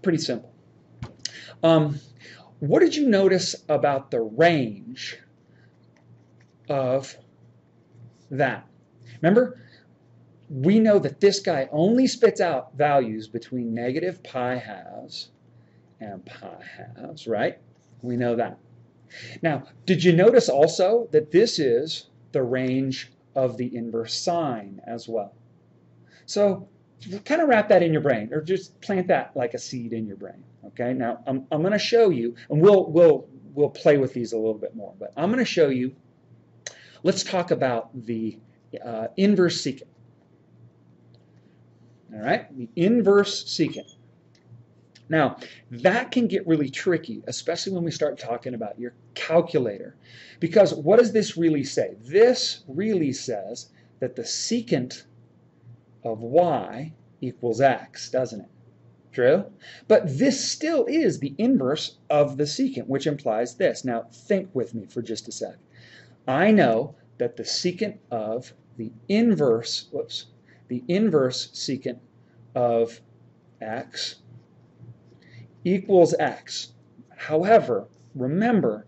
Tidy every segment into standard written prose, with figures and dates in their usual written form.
pretty simple. What did you notice about the range of that? Remember, we know that this guy only spits out values between negative pi halves and pi halves, right? We know that. Now, did you notice also that this is the range of the inverse sine as well? So kind of wrap that in your brain, or just plant that like a seed in your brain. Okay. Now I'm going to show you, and we'll play with these a little bit more. But I'm going to show you. Let's talk about the inverse secant. All right, the inverse secant. Now, that can get really tricky, especially when we start talking about your calculator. Because what does this really say? This really says that the secant of y equals x, doesn't it? True? But this still is the inverse of the secant, which implies this. Now, think with me for just a sec. I know that the secant of the inverse, the inverse secant of x equals x. However, remember,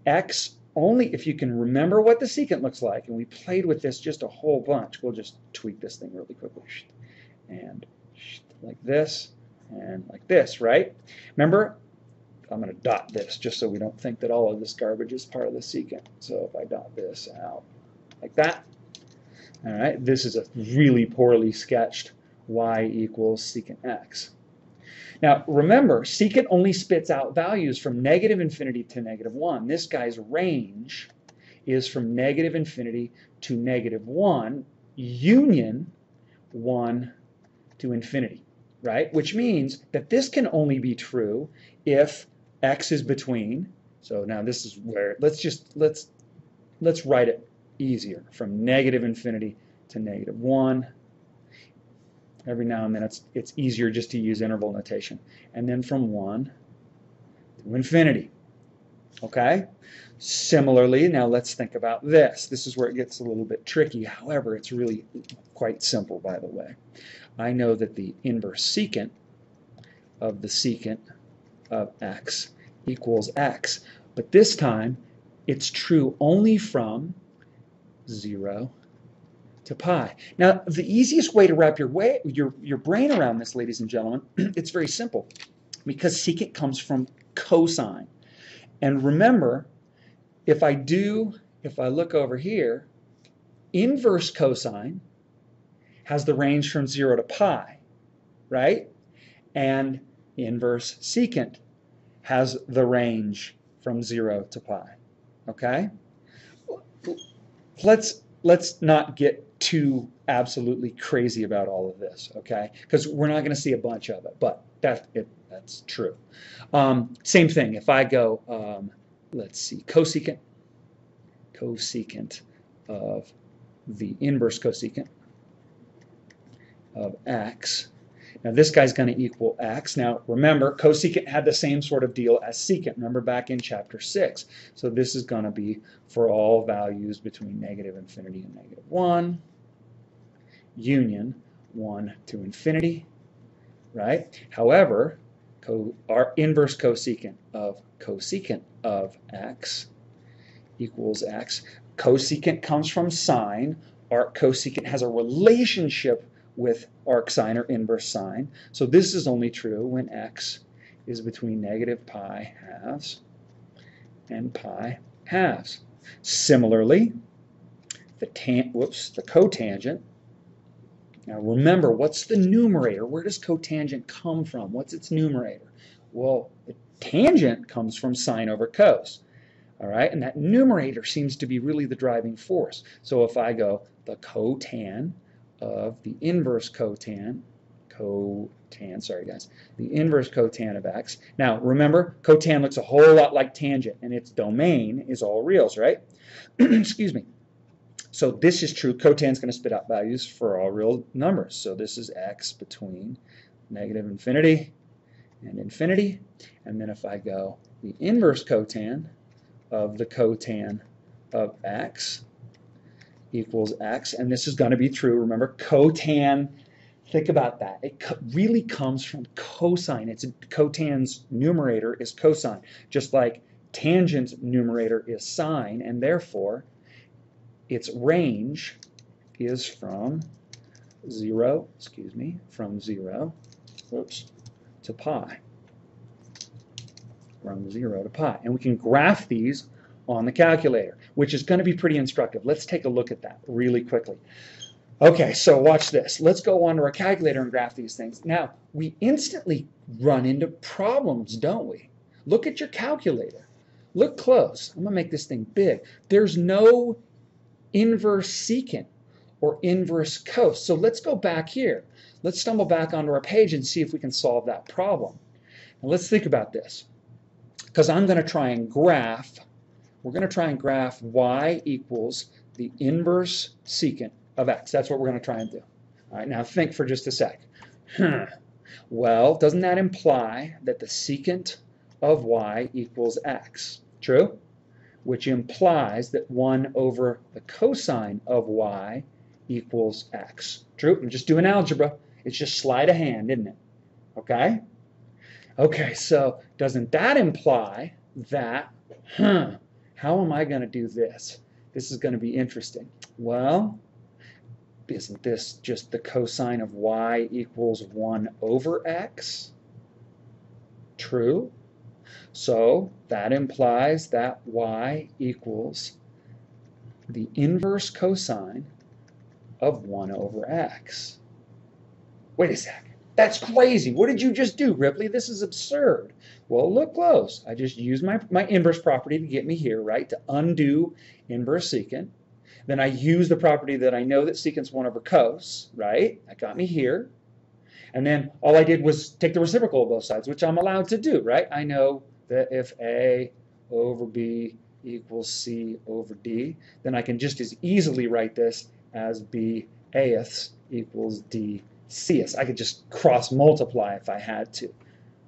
x only, if you can remember what the secant looks like, and we played with this just a whole bunch, we'll just tweak this thing really quickly. And like this, and like this, right? Remember, I'm going to dot this just so we don't think that all of this garbage is part of the secant. So if I dot this out like that, all right, this is a really poorly sketched y equals secant x. Now remember, secant only spits out values from negative infinity to negative 1. This guy's range is from negative infinity to negative 1, union 1 to infinity, right? Which means that this can only be true if x is between, so now this is where, let's write it easier, from negative infinity to negative 1. Every now and then it's easier just to use interval notation. And then from 1 to infinity. Okay? Similarly, now let's think about this. This is where it gets a little bit tricky. However, it's really quite simple, by the way. I know that the inverse secant of the secant of x equals x. But this time, it's true only from 0 to pi. Now, the easiest way to wrap your brain around this, ladies and gentlemen, it's very simple, because secant comes from cosine. And remember, if I look over here, inverse cosine has the range from 0 to pi, right? And inverse secant has the range from 0 to pi. Okay? Let's not get too absolutely crazy about all of this, okay? Because we're not going to see a bunch of it, but that's true. Same thing. If I go, let's see, cosecant of the inverse cosecant of x. Now this guy's going to equal x. Now remember, cosecant had the same sort of deal as secant. Remember back in chapter 6. So this is going to be for all values between negative infinity and negative 1, union 1 to infinity, right? However, our inverse cosecant of x equals x. Cosecant comes from sine. Arc cosecant has a relationship with arc sine or inverse sine. So this is only true when x is between negative pi halves and pi halves. Similarly, the cotangent. Now remember, what's the numerator? Where does cotangent come from? What's its numerator? Well, the tangent comes from sine over cos. All right, and that numerator seems to be really the driving force. So if I go the cotan of the inverse cotan, the inverse cotan of x. Now remember, cotan looks a whole lot like tangent, and its domain is all reals, right? Excuse me. So this is true. Cotan's going to spit out values for all real numbers. So this is x between negative infinity and infinity. And then if I go the inverse cotan of the cotan of x equals x, and this is going to be true. Remember, cotan Think about that. It really comes from cosine. It's cotan's numerator is cosine, just like tangent's numerator is sine, and therefore its range is from 0 to pi. From 0 to pi. And we can graph these on the calculator, which is going to be pretty instructive. Let's take a look at that really quickly. Okay, so watch this. Let's go onto our calculator and graph these things. Now, we instantly run into problems, don't we? Look at your calculator. Look close. I'm going to make this thing big. There's no inverse secant or inverse cos. So let's go back here. Let's stumble back onto our page and see if we can solve that problem. Now let's think about this. Because I'm going to try and graph, we're going to try and graph y equals the inverse secant of x. That's what we're going to try and do. All right, now think for just a sec. Well, doesn't that imply that the secant of y equals x? True? Which implies that 1 over the cosine of y equals x. True? I'm just doing algebra. It's just sleight of hand, isn't it? Okay? Okay, so doesn't that imply that, how am I going to do this? This is going to be interesting. Well, isn't this just the cosine of y equals 1 over x? True. So that implies that y equals the inverse cosine of 1 over x. Wait a sec. That's crazy. What did you just do, Ripley? This is absurd. Well, look close. I just used my inverse property to get me here, right? To undo inverse secant. Then I use the property that I know that secant's 1 over cos, right? That got me here. And then all I did was take the reciprocal of both sides, which I'm allowed to do, right? I know that if A over B equals C over D, then I can just as easily write this as B A-th equals D C-th. I could just cross multiply if I had to.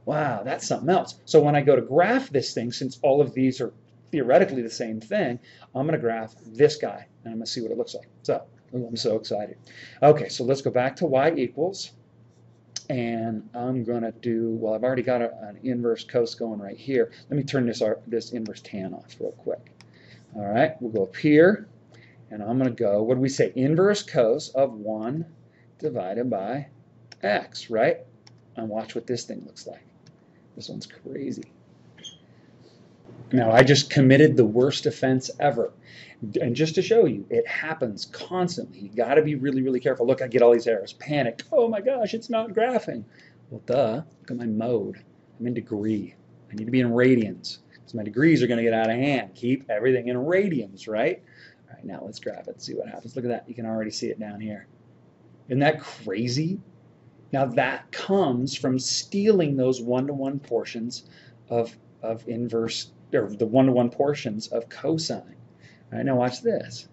Wow, that's something else. So when I go to graph this thing, since all of these are theoretically the same thing, I'm going to graph this guy, and I'm going to see what it looks like. So, I'm so excited. Okay, so let's go back to y equals, and I'm going to do, well, I've already got an inverse cos going right here. Let me turn this inverse tan off real quick. All right, we'll go up here, and I'm going to go, what do we say? Inverse cos of 1 divided by x, right? And watch what this thing looks like. This one's crazy. Now, I just committed the worst offense ever. And just to show you, it happens constantly. You got to be really, really careful. Look, I get all these errors. Panic. Oh my gosh, it's not graphing. Well, duh. Look at my mode. I'm in degree. I need to be in radians, because my degrees are going to get out of hand. Keep everything in radians, right? All right, now let's graph it and see what happens. Look at that. You can already see it down here. Isn't that crazy? Now, that comes from stealing those one-to-one portions of inverse, or the one-to-one portions of cosine. All right, now watch this.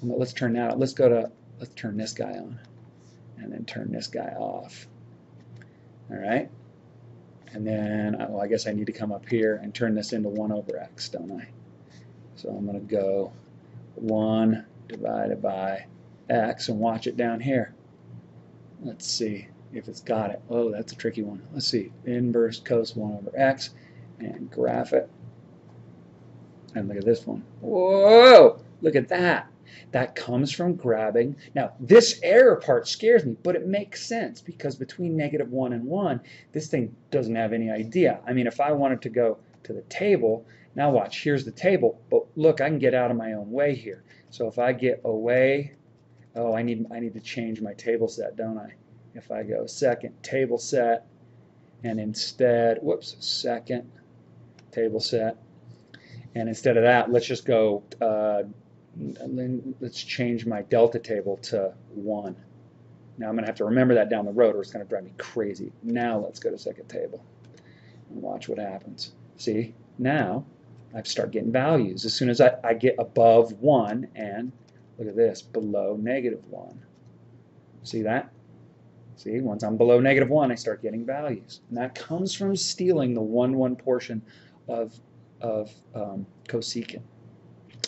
Let's turn that. Let's turn this guy on, and then turn this guy off. All right, and then well, I guess I need to come up here and turn this into 1 over x, don't I? So I'm going to go 1 divided by x, and watch it down here. Let's see if it's got it. Oh, that's a tricky one. Let's see. Inverse cos 1 over x, and graph it. And look at this one. Whoa! Look at that. That comes from grabbing. Now, this error part scares me, but it makes sense, because between -1 and 1, this thing doesn't have any idea. I mean, if I wanted to go to the table, now watch, here's the table, but look, I can get out of my own way here. So if I get away, oh, I need to change my table set, don't I? If I go second table set, and instead, whoops, second table set, and instead of that, let's just go, let's change my delta table to 1. Now I'm going to have to remember that down the road, or it's going to drive me crazy. Now let's go to second table and watch what happens. See, now I start getting values as soon as I get above 1, and look at this, below -1. See that? See, once I'm below -1, I start getting values. And that comes from stealing the 1-1 portion of cosecant.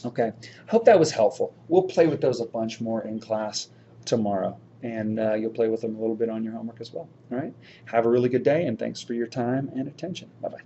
Okay, hope that was helpful. We'll play with those a bunch more in class tomorrow. and you'll play with them a little bit on your homework as well. All right? Have a really good day, and thanks for your time and attention. Bye-bye.